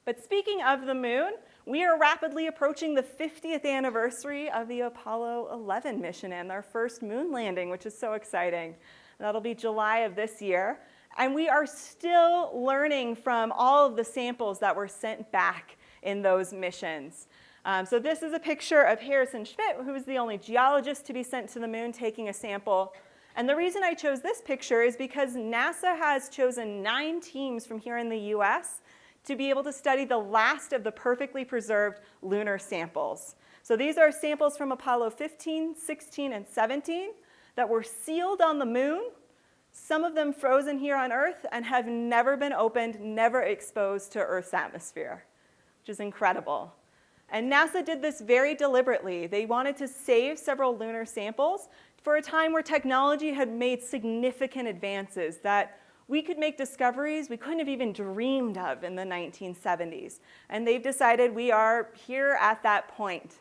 But speaking of the moon, we are rapidly approaching the 50th anniversary of the Apollo 11 mission and their first moon landing, which is so exciting. That'll be July of this year. And we are still learning from all of the samples that were sent back in those missions. So this is a picture of Harrison Schmitt, who was the only geologist to be sent to the moon, taking a sample. And the reason I chose this picture is because NASA has chosen 9 teams from here in the US to be able to study the last of the perfectly preserved lunar samples. So these are samples from Apollo 15, 16, and 17 that were sealed on the moon, some of them frozen here on Earth, and have never been opened, never exposed to Earth's atmosphere, which is incredible. And NASA did this very deliberately. They wanted to save several lunar samples for a time where technology had made significant advances that we could make discoveries we couldn't have even dreamed of in the 1970s. And they've decided we are here at that point.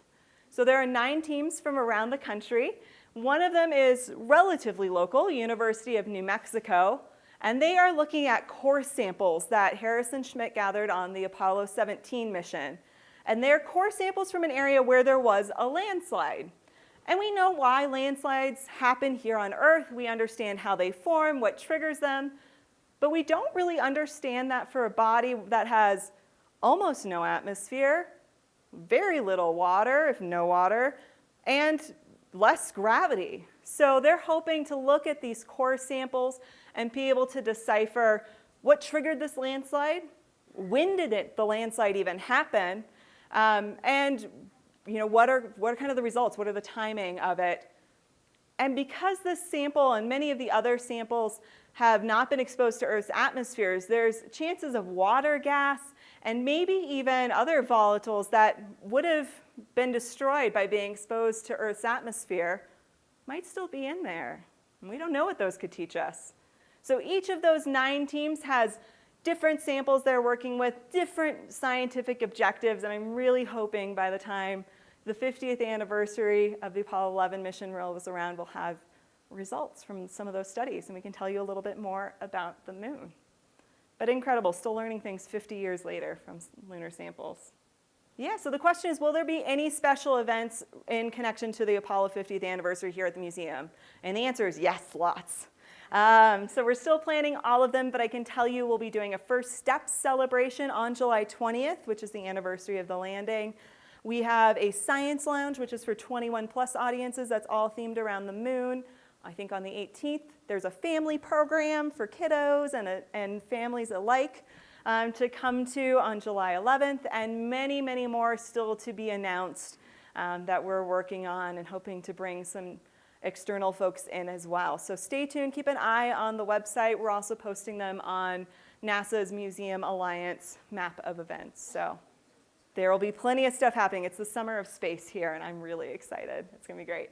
So there are 9 teams from around the country. One of them is relatively local, University of New Mexico, and they are looking at core samples that Harrison Schmitt gathered on the Apollo 17 mission. And they're core samples from an area where there was a landslide. And we know why landslides happen here on Earth. We understand how they form, what triggers them. But we don't really understand that for a body that has almost no atmosphere, very little water, if no water, and less gravity. So they're hoping to look at these core samples and be able to decipher what triggered this landslide, when did the landslide even happen, and what are kind of the results, what are the timing of it. And because this sample and many of the other samples have not been exposed to Earth's atmospheres, there's chances of water gas and maybe even other volatiles that would have been destroyed by being exposed to Earth's atmosphere might still be in there. And we don't know what those could teach us. So each of those 9 teams has different samples they're working with, different scientific objectives, and I'm really hoping by the time the 50th anniversary of the Apollo 11 mission rolls around, we'll have results from some of those studies, and we can tell you a little bit more about the moon. But incredible, still learning things 50 years later from lunar samples. Yeah, so the question is, will there be any special events in connection to the Apollo 50th anniversary here at the museum? And the answer is yes, lots. So we're still planning all of them, but I can tell you we'll be doing a first steps celebration on July 20th, which is the anniversary of the landing. We have a science lounge, which is for 21 plus audiences. That's all themed around the moon. I think on the 18th, there's a family program for kiddos and families alike to come to on July 11th, and many, many more still to be announced that we're working on and hoping to bring some external folks in as well. So stay tuned, keep an eye on the website. We're also posting them on NASA's Museum Alliance map of events. So there will be plenty of stuff happening. It's the summer of space here, and I'm really excited. It's going to be great.